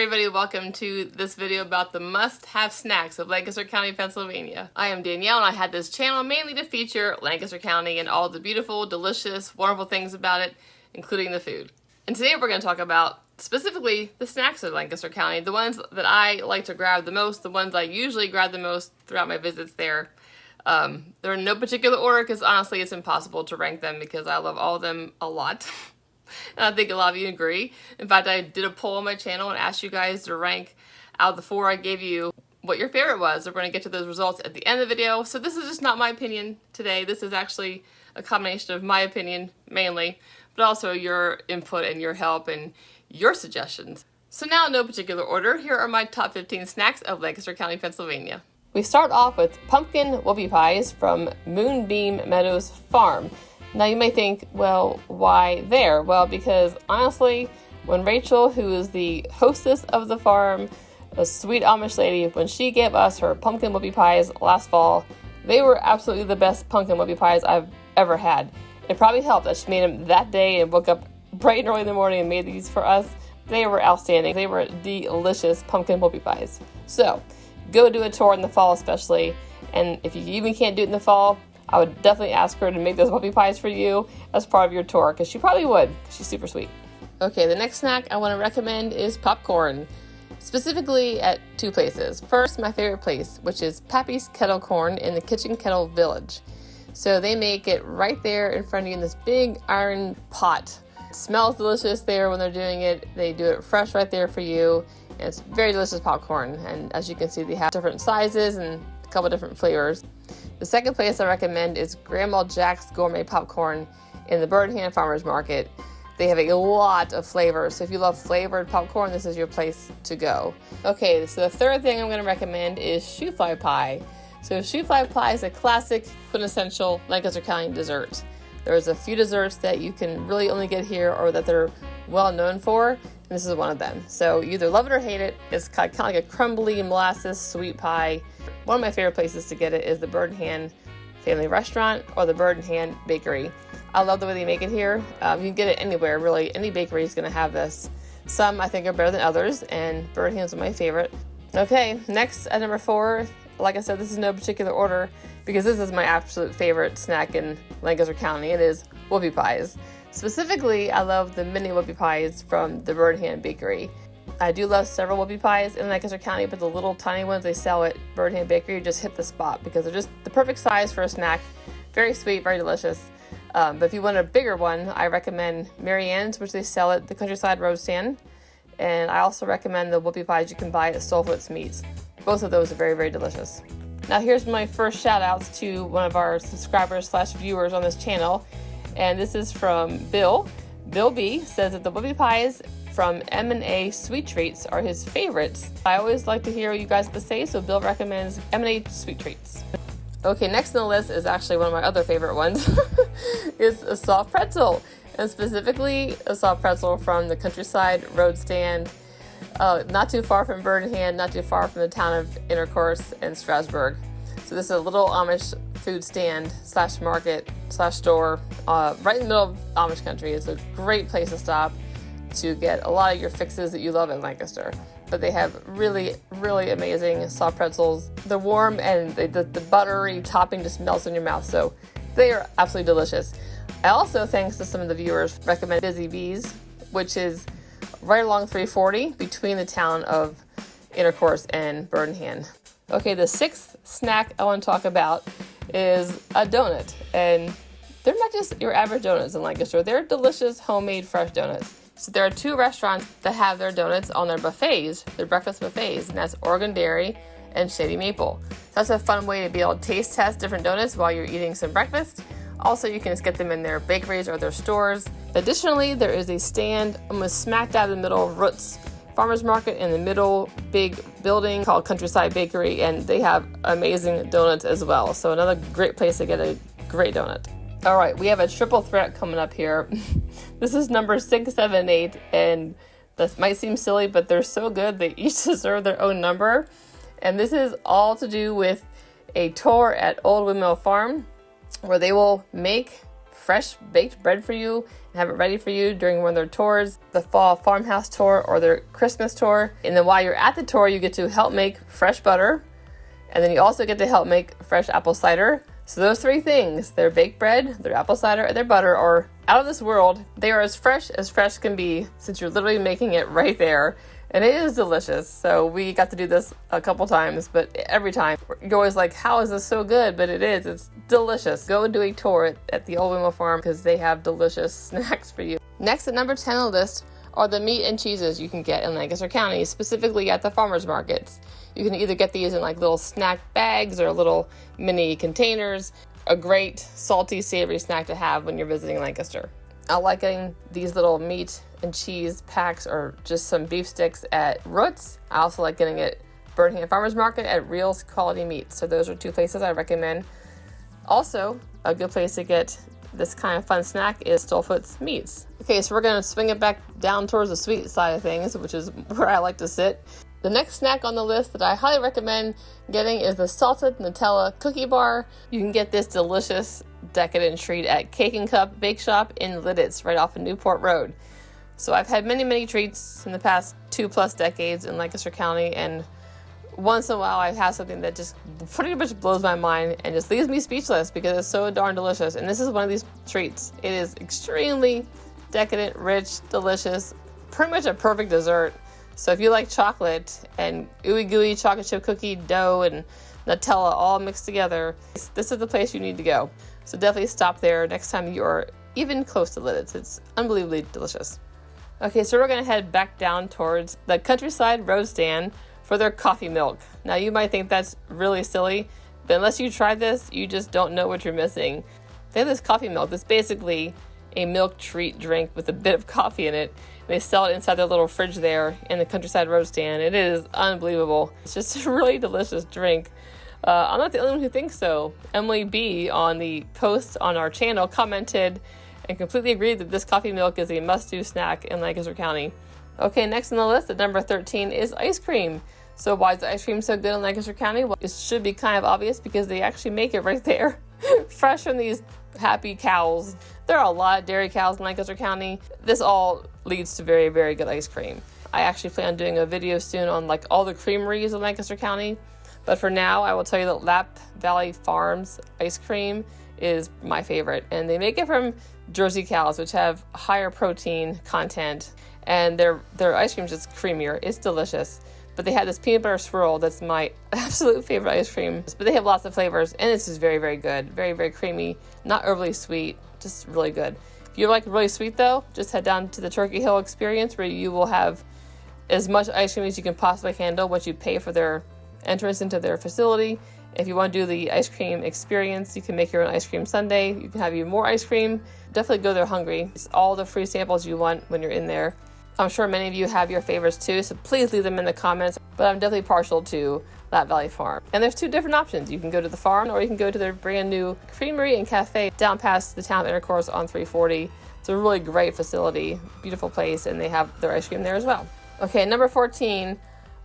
everybody, welcome to this video about the must-have snacks of Lancaster County, Pennsylvania. I am Danielle and I had this channel mainly to feature Lancaster County and all the beautiful, delicious, wonderful things about it, including the food. And today we're going to talk about specifically the snacks of Lancaster County, the ones that I like to grab the most, the ones I usually grab the most throughout my visits there. They're in no particular order because honestly it's impossible to rank them because I love all of them a lot. And I think a lot of you agree. In fact, I did a poll on my channel and asked you guys to rank out of the 4 I gave you what your favorite was. We're going to get to those results at the end of the video. So this is just not my opinion today. This is actually a combination of my opinion mainly, but also your input and your help and your suggestions. So now in no particular order, here are my top 15 snacks of Lancaster County, Pennsylvania. We start off with pumpkin Whoy Pies from Moonbeam Meadows Farm. Now you may think, well, why there? Well, because honestly, when Rachel, who is the hostess of the farm, a sweet Amish lady, when she gave us her pumpkin Whoy Pies last fall, they were absolutely the best pumpkin Whoy Pies I've ever had. It probably helped that she made them that day and woke up bright and early in the morning and made these for us. They were outstanding. They were delicious pumpkin Whoy Pies. So, go do a tour in the fall especially, and if you even can't do it in the fall, I would definitely ask her to make those Whoy Pies for you as part of your tour, because she probably would, because she's super sweet. Okay, the next snack I want to recommend is popcorn, specifically at 2 places. First, my favorite place, which is Pappy's Kettle Corn in the Kitchen Kettle Village. So they make it right there in front of you in this big iron pot. It smells delicious there when they're doing it. They do it fresh right there for you. And it's very delicious popcorn. And as you can see, they have different sizes and a couple different flavors. The second place I recommend is Grandma Jack's Gourmet Popcorn in the Bird Hand Farmers Market. They have a lot of flavors, so if you love flavored popcorn, this is your place to go. Okay, so the third thing I'm going to recommend is Whoy Pie. So Whoy Pie is a classic, quintessential Lancaster County dessert. There's a few desserts that you can really only get here or that they're well known for, and this is one of them. So you either love it or hate it. It's kind of like a crumbly molasses sweet pie. One of my favorite places to get it is the Bird Hand Family Restaurant or the Bird Hand Bakery. I love the way they make it here. You can get it anywhere, really. Any bakery is going to have this. Some I think are better than others, and Bird Hand's my favorite. Okay, next at number 4, like I said, this is no particular order because this is my absolute favorite snack in Lancaster County. It is Whoy Pies. Specifically, I love the mini Whoy Pies from the Bird Hand Bakery. I do love several Whoy Pies in Lancaster County, but the little tiny ones they sell at Bird Hand Bakery just hit the spot because they're just the perfect size for a snack. Very sweet, very delicious. But if you want a bigger one, I recommend Mary Ann's, which they sell at the Countryside Road Stand. And I also recommend the Whoy Pies you can buy at Soulfoots Meats. Both of those are very, very delicious. Now here's my first shout outs to one of our subscribers / viewers on this channel. And this is from Bill. Bill B says that the Whoy Pies from M&A Sweet Treats are his favorites. I always like to hear what you guys have to say, so Bill recommends M&A Sweet Treats. Okay, next on the list is actually one of my other favorite ones. It's a soft pretzel, and specifically a soft pretzel from the Countryside Road Stand. Not too far from Bird Hand, not too far from the town of Intercourse and Strasburg. So this is a little Amish food stand / market / store right in the middle of Amish country. It's a great place to stop to get a lot of your fixes that you love in Lancaster. But they have really, really amazing soft pretzels. They're warm and the buttery topping just melts in your mouth. So they are absolutely delicious. I also, thanks to some of the viewers, recommend Busy Bees, which is right along 340 between the town of Intercourse and Bird Hand. Okay, the 6th snack I want to talk about is a donut. And they're not just your average donuts in Lancaster. They're delicious, homemade, fresh donuts. So there are 2 restaurants that have their donuts on their buffets, their breakfast buffets, and that's Oregon Dairy and Shady Maple. So that's a fun way to be able to taste test different donuts while you're eating some breakfast. Also, you can just get them in their bakeries or their stores. Additionally, there is a stand almost smack dab in the middle of Roots Farmers Market in the middle big building called Countryside Bakery, and they have amazing donuts as well. So another great place to get a great donut. All right, we have a triple threat coming up here. This is number 6, 7, 8, and that might seem silly, but they're so good. They each deserve their own number. And this is all to do with a tour at Old Windmill Farm, where they will make fresh baked bread for you and have it ready for you during one of their tours, the fall farmhouse tour or their Christmas tour. And then while you're at the tour, you get to help make fresh butter. And then you also get to help make fresh apple cider. So those three things, their baked bread, their apple cider, and their butter, are out of this world. They are as fresh can be, since you're literally making it right there. And it is delicious. So we got to do this a couple times, but every time you're always like, how is this so good? But it is, it's delicious. Go and do a tour at the old Windmill Farm because they have delicious snacks for you. Next at number 10 on the list are the meat and cheeses you can get in Lancaster County, specifically at the farmers markets. You can either get these in like little snack bags or little mini containers. A great salty, savory snack to have when you're visiting Lancaster. I like getting these little meat and cheese packs or just some beef sticks at Roots. I also like getting it at Birmingham Farmers Market at Reels Quality Meats. So those are two places I recommend. Also, a good place to get this kind of fun snack is Stolfoot's Meats. Okay, so we're going to swing it back down towards the sweet side of things, which is where I like to sit. The next snack on the list that I highly recommend getting is the Salted Nutella Cookie Bar. You can get this delicious, decadent treat at Cake and Cup Bake Shop in Lidditz, right off of Newport Road. So I've had many treats in the past 2+ decades in Lancaster County, and once in a while I have something that just pretty much blows my mind and just leaves me speechless because it's so darn delicious. And this is one of these treats. It is extremely decadent, rich, delicious, pretty much a perfect dessert. So if you like chocolate and ooey gooey chocolate chip cookie dough and Nutella all mixed together, this is the place you need to go. So definitely stop there next time you are even close to Lidditz. It's unbelievably delicious. Okay, so we're going to head back down towards the Countryside Road Stand for their coffee milk. Now you might think that's really silly, but unless you try this, you just don't know what you're missing. They have this coffee milk that's basically a milk treat drink with a bit of coffee in it. They sell it inside their little fridge there in the Countryside Road Stand. It is unbelievable. It's just a really delicious drink. I'm not the only one who thinks so. Emily B on the post on our channel commented and completely agreed that this coffee milk is a must-do snack in Lancaster County. Okay, next on the list at number 13 is ice cream. So why is the ice cream so good in Lancaster County? Well, it should be kind of obvious because they actually make it right there, fresh from these happy cows. There are a lot of dairy cows in Lancaster County. This all leads to very good ice cream. I actually plan on doing a video soon on like all the creameries in Lancaster County. But for now, I will tell you that Lap Valley Farms ice cream is my favorite. And they make it from Jersey cows, which have higher protein content. And their ice cream is just creamier. It's delicious. But they have this peanut butter swirl that's my absolute favorite ice cream. But they have lots of flavors, and it's just very good. Very creamy, not overly sweet, just really good. If you like really sweet though, just head down to the Turkey Hill Experience where you will have as much ice cream as you can possibly handle once you pay for their entrance into their facility. If you want to do the ice cream experience, you can make your own ice cream sundae. You can have even more ice cream. Definitely go there hungry. It's all the free samples you want when you're in there. I'm sure many of you have your favorites too, so please leave them in the comments. But I'm definitely partial to Lap Valley Farm. And there's two different options. You can go to the farm or you can go to their brand new creamery and cafe down past the town intercourse on 340. It's a really great facility, beautiful place, and they have their ice cream there as well. Okay, number 14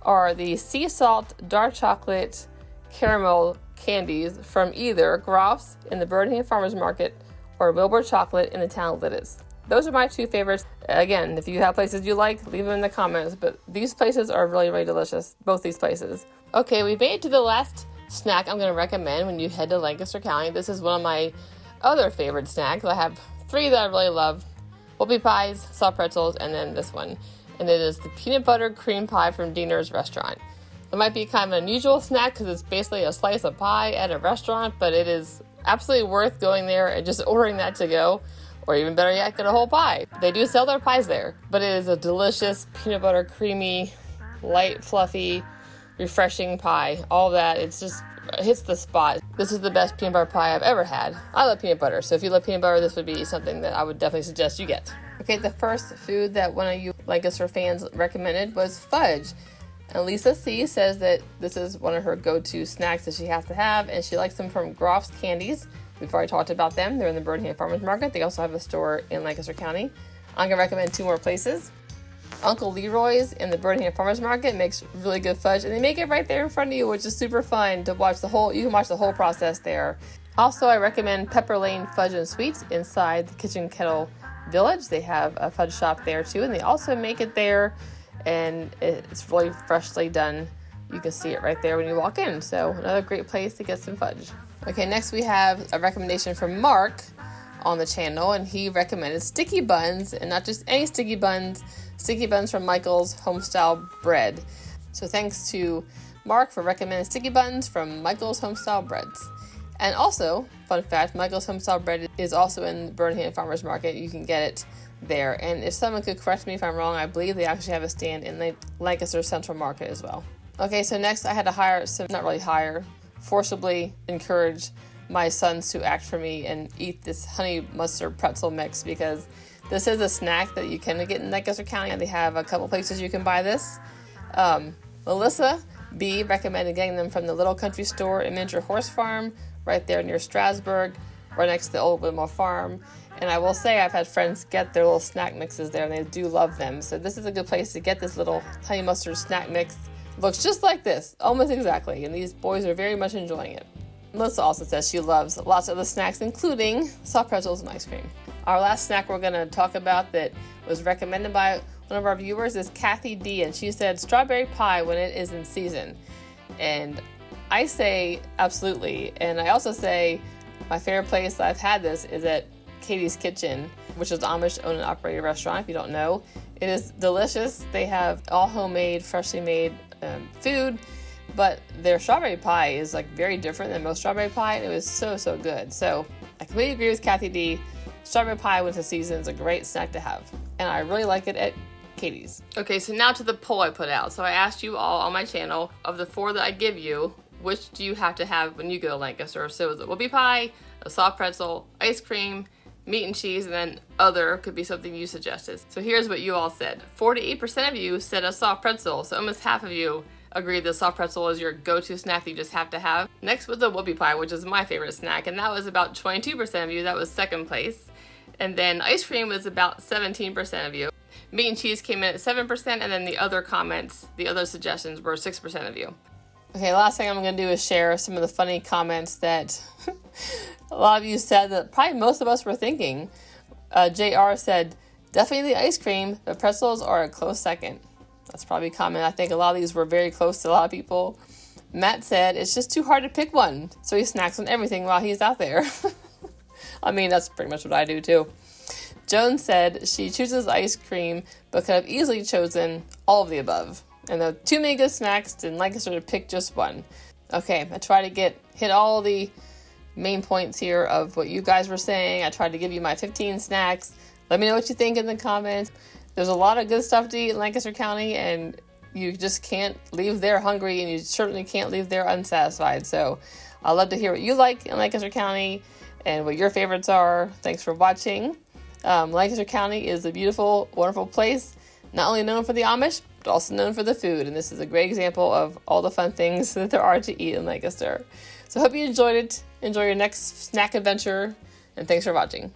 are the sea salt dark chocolate caramel candies from either Groff's in the Birmingham Farmers Market or Wilbur Chocolate in the town of Lidditz. Those are my two favorites. Again, if you have places you like, leave them in the comments, but these places are really delicious, both these places. Okay, we made it to the last snack I'm going to recommend when you head to Lancaster County. This is one of my other favorite snacks. I have three that I really love: Whoy Pies, soft pretzels, and then this one. And it is the peanut butter cream pie from Diener's Restaurant. It might be kind of an unusual snack because it's basically a slice of pie at a restaurant, but it is absolutely worth going there and just ordering that to go. Or even better yet, get a whole pie. They do sell their pies there, but it is a delicious peanut butter, creamy, light, fluffy, refreshing pie. All that, it hits the spot. This is the best peanut butter pie I've ever had. I love peanut butter, so if you love peanut butter, this would be something that I would definitely suggest you get. Okay, the first food that one of you Lancaster fans recommended was fudge. And Lisa C says that this is one of her go-to snacks that she has to have, and she likes them from Groff's Candies. We've already talked about them. They're in the Birmingham Farmers Market. They also have a store in Lancaster County. I'm going to recommend two more places. Uncle Leroy's in the Birmingham Farmers Market makes really good fudge, and they make it right there in front of you, which is super fun to watch you can watch the whole process there. Also, I recommend Pepper Lane Fudge and Sweets inside the Kitchen Kettle Village. They have a fudge shop there too, and they also make it there, and it's really freshly done. You can see it right there when you walk in. So another great place to get some fudge. Okay, next we have a recommendation from Mark on the channel, and he recommended sticky buns, and not just any sticky buns from Michael's Homestyle Bread. So thanks to Mark for recommending sticky buns from Michael's Homestyle Breads. And also, fun fact, Michael's Homestyle Bread is also in Birmingham Farmers Market. You can get it there. And if someone could correct me if I'm wrong, I believe they actually have a stand in the Lancaster Central Market as well. Okay, so next I had to forcibly encourage my sons to act for me and eat this honey mustard pretzel mix, because this is a snack that you can get in Lancaster County, and they have a couple places you can buy this. Melissa B recommended getting them from the Little Country Store and Miniature Horse Farm, right there near Strasburg, right next to the old Windmill Farm. And I will say I've had friends get their little snack mixes there, and they do love them. So this is a good place to get this little honey mustard snack mix. Looks just like this, almost exactly, and these boys are very much enjoying it. Melissa also says she loves lots of the snacks, including soft pretzels and ice cream. Our last snack we're going to talk about that was recommended by one of our viewers is Kathy D, and she said strawberry pie when it is in season. And I say absolutely, and I also say my favorite place I've had this is at Katie's Kitchen, which is Amish owned and operated restaurant, if you don't know. It is delicious. They have all homemade, freshly made food, but their strawberry pie is like very different than most strawberry pie, and it was so good. So I completely agree with Kathy D. Strawberry pie with the season is a great snack to have, and I really like it at Katie's. Okay, so now to the poll I put out. So I asked you all on my channel, of the 4 that I give you, which do you have to have when you go to Lancaster? So is it whoopie pie, a soft pretzel, ice cream, meat and cheese, and then other could be something you suggested. So here's what you all said. 48% of you said a soft pretzel, so almost half of you agreed that soft pretzel is your go-to snack that you just have to have. Next was the whoopie pie, which is my favorite snack, and that was about 22% of you. That was second place. And then ice cream was about 17% of you. Meat and cheese came in at 7%, and then the other comments, the other suggestions were 6% of you. Okay, last thing I'm going to do is share some of the funny comments that a lot of you said that probably most of us were thinking. JR said, definitely the ice cream, but pretzels are a close second. That's probably common. I think a lot of these were very close to a lot of people. Matt said, it's just too hard to pick one, so he snacks on everything while he's out there. I mean, that's pretty much what I do too. Joan said she chooses ice cream, but could have easily chosen all of the above. And there are too many good snacks, and Lancaster to pick just one. Okay, I try to hit all the main points here of what you guys were saying. I tried to give you my 15 snacks. Let me know what you think in the comments. There's a lot of good stuff to eat in Lancaster County, and you just can't leave there hungry, and you certainly can't leave there unsatisfied. So I'd love to hear what you like in Lancaster County and what your favorites are. Thanks for watching. Lancaster County is a beautiful, wonderful place, not only known for the Amish, but also known for the food. And this is a great example of all the fun things that there are to eat in Lancaster. So I hope you enjoyed it. Enjoy your next snack adventure, and thanks for watching.